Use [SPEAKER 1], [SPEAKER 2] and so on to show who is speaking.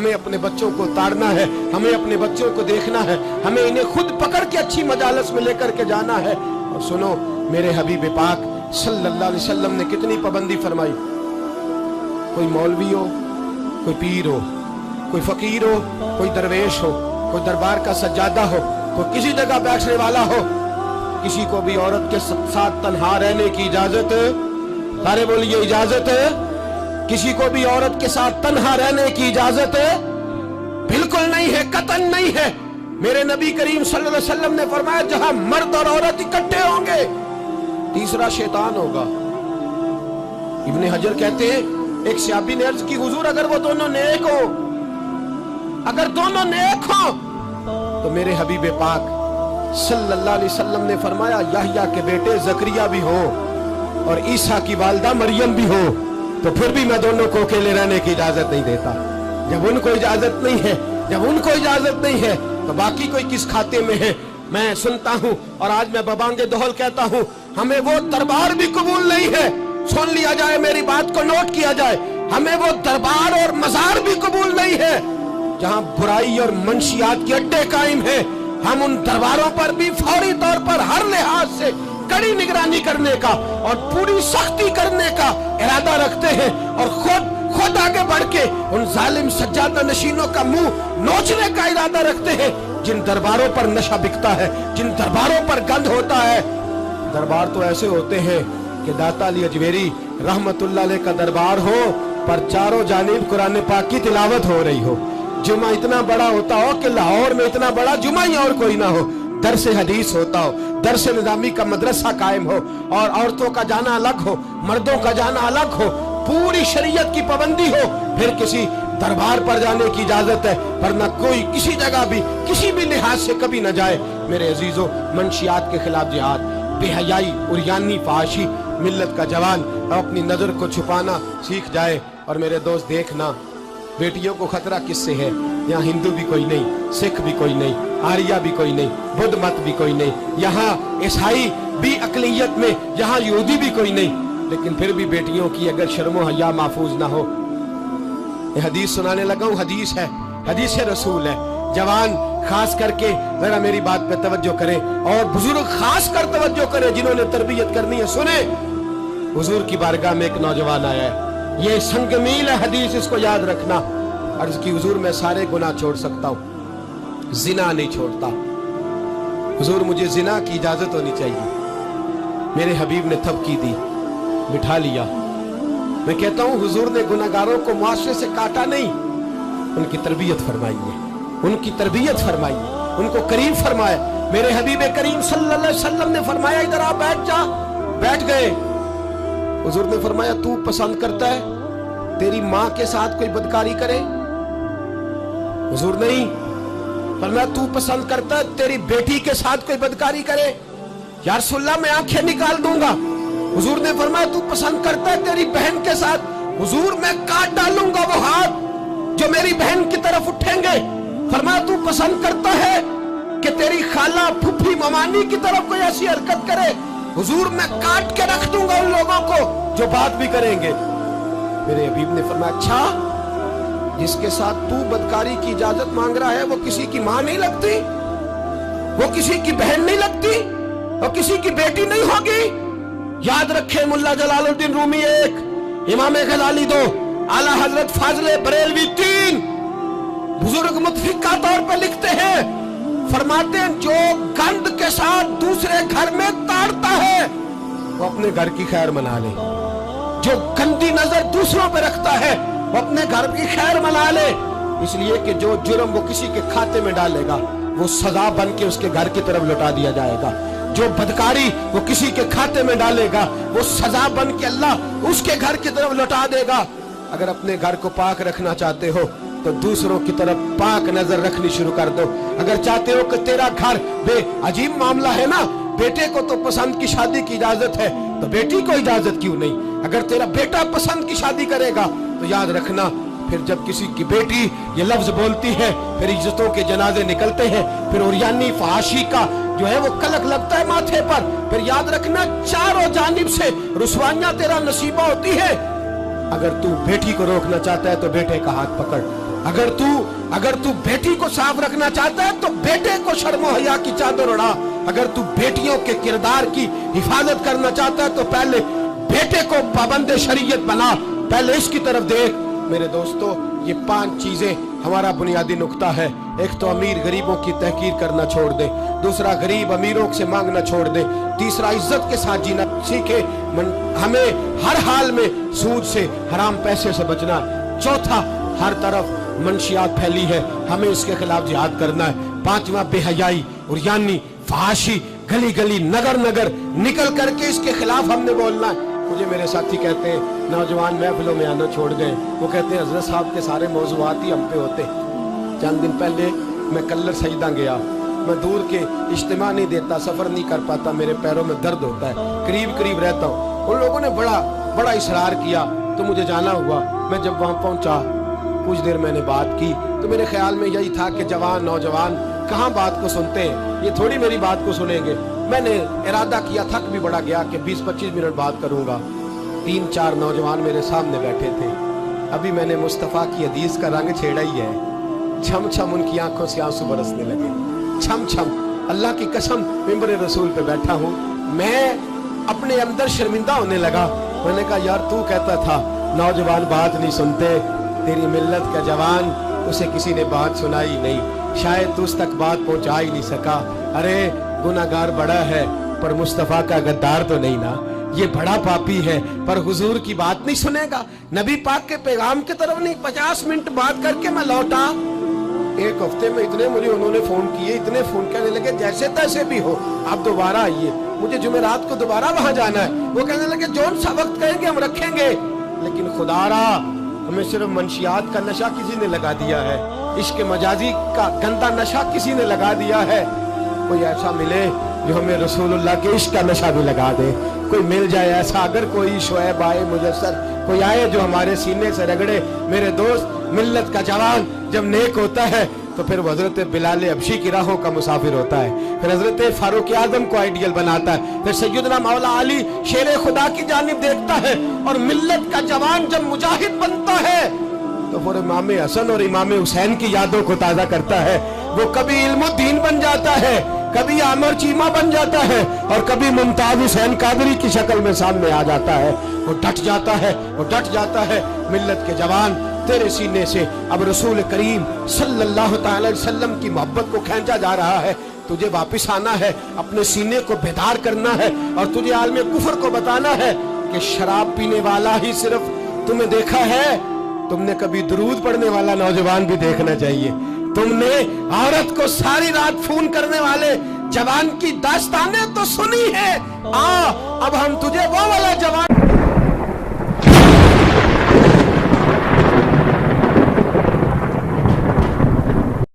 [SPEAKER 1] हमें अपने बच्चों को ताड़ना है, हमें अपने बच्चों को देखना है, हमें इन्हें खुद पकड़ के अच्छी मजालस में लेकर के जाना है। और सुनो, मेरे हबीब पाक सल्लल्लाहु अलैहि वसल्लम ने कितनी पाबंदी फरमाई। कोई मौलवी हो, कोई पीर हो, कोई फकीर हो, कोई दरवेश हो, कोई दरबार का सज्जादा हो, कोई किसी जगह बैठने वाला हो, किसी को भी औरत के साथ तन्हा रहने की इजाजत, सारे बोलिए इजाजत है। किसी को भी औरत के साथ तन्हा रहने की इजाजत बिल्कुल नहीं है, कतन नहीं है। मेरे नबी करीम सल्लल्लाहु अलैहि वसल्लम ने फरमाया जहां मर्द और औरत इकट्ठे होंगे, तीसरा शैतान होगा। इब्ने हजर कहते हैं, एक सहाबी ने अर्ज की, हुजूर अगर वो दोनों नेक हो, अगर दोनों नेक हो, तो मेरे हबीब पाक सल्लल्लाहु अलैहि वसल्लम ने फरमाया याह्या के बेटे जकरिया भी हो और ईसा की वालिदा मरियम भी हो, तो फिर भी मैं दोनों को अकेले रहने की इजाजत नहीं देता। जब उनको इजाजत नहीं है, जब उनको इजाजत नहीं है, तो बाकी कोई किस खाते में है। मैं सुनता हूं और आज मैं बबांगे दोहल कहता हूं, हमें वो दरबार भी कबूल नहीं है। सुन लिया जाए, मेरी बात को नोट किया जाए, हमें वो दरबार और मजार भी कबूल नहीं है जहां बुराई और मंशियात के अड्डे कायम है। हम उन दरबारों पर भी फौरी तौर पर हर लिहाज से कड़ी निगरानी करने का और पूरी सख्ती करने का इरादा रखते हैं और खुद आगे बढ़ के उन जालिम सज्जादा नशीनों का मुंह नोचने का इरादा रखते हैं जिन दरबारों पर नशा बिकता है, जिन दरबारों पर गंद होता है। दरबार तो ऐसे होते हैं कि दाता अली अजमेरी रहमतुल्लाह अलैह का दरबार हो पर चारों जानिब कुरान पाक की तिलावत हो रही हो। जुमा इतना बड़ा होता हो कि लाहौर में इतना बड़ा जुमा ही और कोई ना हो। दरसे हदीस होता हो, दरसे निजामी का मदरसा कायम हो और औरतों का जाना अलग हो, मर्दों का जाना अलग हो, पूरी शरीयत की पाबंदी हो, फिर किसी दरबार पर जाने की इजाजत है, वरना कोई किसी जगह भी किसी भी लिहाज से कभी न जाए। मेरे अजीजों, मंशियात के खिलाफ जिहाद, बेहयाई, उरियानी, फाहशी, मिल्लत का जवान अपनी नजर को छुपाना सीख जाए। और मेरे दोस्त देखना, बेटियों को खतरा किससे है? यहाँ हिंदू भी कोई नहीं, सिख भी कोई नहीं, आर्या भी कोई नहीं, बुद्ध मत भी कोई नहीं, यहाँ ईसाई भी अकलियत में, यहाँ यहूदी भी कोई नहीं, लेकिन फिर भी बेटियों की अगर शर्मो हया महफूज ना हो। हदीस सुनाने लगा हूँ, हदीस है, हदीस रसूल है। जवान खास करके जरा मेरी बात पे तवज्जो करें और बुजुर्ग खास कर तवज्जो करें जिन्होंने तरबियत करनी है। सुने, हुजूर की बारगाह में एक नौजवान आया है, ये संगमील है हदीस, इसको याद रखना। अर्ज की, हुजूर मैं सारे गुनाह छोड़ सकता हूँ, जिना नहीं छोड़ता। हुजूर मुझे जिना की इजाजत होनी चाहिए। मेरे हबीब ने थपकी दी, बिठा लिया। मैं कहता हूँ हुजूर ने गुनाहगारों को मुआशरे से काटा नहीं, उनकी तरबियत फरमाई है, उनकी तरबियत फरमाई है, उनको करीब फरमाया। मेरे हबीब करीम सल्लल्लाहु अलैहि वसल्लम ने फरमाया इधर आप बैठ जा, बैठ गए। हुजूर ने फरमाया तू पसंद करता है तेरी माँ के साथ कोई बदकारी करे? हुजूर नहीं, फरमाया तू पसंद करता है तेरी बेटी के साथ कोई बदकारी करे? या रसूलल्लाह मैं आंखें निकाल दूंगा। हुजूर ने फरमाया तू पसंद करता है तेरी बहन के साथ? हुजूर मैं काट डालूंगा वो हाथ जो मेरी बहन की तरफ उठेंगे। फरमाया तू पसंद करता है कि तेरी खाला, फूफी, ममानी की तरफ कोई ऐसी हरकत करे? हुजूर मैं काट के रख दूंगा उन लोगों को जो बात भी करेंगे। मेरे हबीब ने फरमाया अच्छा, जिसके साथ तू बदकारी की इजाजत मांग रहा है वो किसी की माँ नहीं लगती, वो किसी की बहन नहीं लगती, वो किसी की बेटी नहीं होगी? याद रखे, मुल्ला जलालुद्दीन रूमी 1, इमाम गजाली 2, आला हजरत फाजले बरेलवी 3, बुजुर्ग मुतफिका तौर पर लिखते हैं, फरमाते हैं जो गंद के साथ दूसरे घर में ताड़ता है वो अपने घर की खैर मना ले, जो गंदी नजर दूसरों पे रखता है वो अपने घर की खैर मना ले। इसलिए कि जो जुर्म वो किसी के खाते में डालेगा वो सजा बन के उसके घर की तरफ लौटा दिया जाएगा, जो बदकारी वो किसी के खाते में डालेगा वो सजा बन के अल्लाह उसके घर की तरफ लौटा देगा। अगर अपने घर को पाक रखना चाहते हो तो दूसरों की तरफ पाक नजर रखनी शुरू कर दो। अगर चाहते हो कि तेरा घर अजीब मामला है ना, बेटे को तो पसंद की शादी की इजाजत है तो बेटी को इजाजत क्यों नहीं? अगर तेरा बेटा पसंद की शादी करेगा तो याद रखना, फिर जब किसी की बेटी ये लफ्ज बोलती है फिर इज्जतों के जनाजे निकलते हैं, फिर उरियानी फहाशी का जो है वो कलक लगता है माथे पर। फिर याद रखना चारों जानिब से रुसवाइयां तेरा नसीबा होती है। अगर तू बेटी को रोकना चाहता है तो बेटे का हाथ पकड़, अगर तू बेटी को साफ रखना चाहता है तो बेटे को शर्म हया की चादर उड़ा। अगर तू बेटियों के किरदार की हिफाजत करना चाहता है तो पहले बेटे को पाबंद शरीयत बना, पहले इसकी तरफ देख। मेरे दोस्तों, ये 5 चीजें हमारा बुनियादी नुक्ता है। एक तो अमीर गरीबों की तहकीर करना छोड़ दे, दूसरा गरीब अमीरों से मांगना छोड़ दे, तीसरा इज्जत के साथ जीना सीखे। हमें हर हाल में सूद से, हराम पैसे से बचना है। चौथा, हर तरफ मंशियात फैली है, हमें इसके खिलाफ जिहाद करना है। पांचवा, बेहयाई और यानी फहाशी गली गली नगर नगर निकल करके इसके खिलाफ हमने बोलना है। मुझे मेरे साथी कहते हैं नौजवान महफिलों में आना छोड़ गए, वो कहते हैं हजरत साहब के सारे मौज़ूआत ही हम पे होते। चंद दिन पहले मैं कल्लर सजदा गया, मैं दूर के इज्तिमा नहीं देता, सफर नहीं कर पाता, मेरे पैरों में दर्द होता है, करीब करीब रहता हूँ। उन लोगों ने बड़ा इसरार किया तो मुझे जाना हुआ। मैं जब वहाँ पहुँचा, कुछ देर मैंने बात की तो मेरे ख्याल में यही था कि जवान नौजवान कहाँ बात को सुनते हैं, ये थोड़ी मेरी बात को सुनेंगे। मैंने इरादा किया, थक भी बड़ा गया कि 20-25 मिनट बात करूंगा। 3-4 नौजवान मेरे सामने बैठे थे। अभी मैंने मुस्तफ़ा की हदीस का रंग छेड़ा ही है। छम छम उनकी आंखों से आंसू बरसने लगे, छम छम। अल्लाह की कसम, मिंबर रसूल पे बैठा हूँ, मैं अपने अंदर शर्मिंदा होने लगा। मैंने कहा यार, तू कहता था नौजवान बात नहीं सुनते, तेरी मिल्लत का जवान, उसे किसी ने बात सुनाई नहीं, शायद तू उस तक बात पहुंचा ही नहीं सका। अरे गुनाहगार बड़ा है पर मुस्तफा का गद्दार तो नहीं ना, ये बड़ा पापी है पर हुजूर की बात नहीं सुनेगा। नबी पाक के पैगाम की तरफ नहीं, 50 मिनट बात करके मैं लौटा। एक हफ्ते में इतने मुझे उन्होंने फोन किए, इतने फोन करने लगे, जैसे तैसे भी हो आप दोबारा आइए, मुझे जुमेरात को दोबारा वहां जाना है। वो कहने लगे जौन सा वक्त कहेंगे हम रखेंगे, लेकिन खुदारा हमें सिर्फ मंशियात का नशा किसी ने लगा दिया है, इश्क मजाजी का गंदा नशा किसी ने लगा दिया है। कोई ऐसा मिले जो हमें रसूलुल्लाह के इश्क का नशा भी लगा दे, कोई मिल जाए ऐसा। अगर कोई शुएब आए, मुजस्सर कोई आए जो हमारे सीने से रगड़े। मेरे दोस्त, मिल्लत का जवान जब नेक होता है तो फिर हजरत बिलाल हबशी की राहों का मुसाफिर होता है, फिर हजरत फारूक आजम को आइडियल बनाता है, फिर सैयदना मौला अली शेर खुदा की जानिब देखता है। और मिल्लत का जवान जब मुजाहिद बनता है तो फिर इमाम हसन और इमाम हुसैन की यादों को ताजा करता है। वो कभी इल्मुद्दीन बन जाता है, कभी आमर चीमा बन जाता है, और कभी मुमताज हुसैन कादरी की शक्ल में सामने आ जाता है। वो डट जाता है, वो डट जाता है। मिल्लत के जवान, तेरे सीने से अब रसूल करीम सल्लल्लाहु अलैहि वसल्लम की मोहब्बत को खींचा जा रहा है। तुझे वापस आना है, अपने सीने को बेदार करना है, और तुझे आलम कुफर को बताना है कि शराब पीने वाला ही सिर्फ तुम्हें देखा है, तुमने कभी दुरूद पढ़ने वाला नौजवान भी देखना चाहिए। तुमने औरत को सारी रात फोन करने वाले जवान की दास्तानें तो सुनी है। अब हम तुझे वो वाला जवान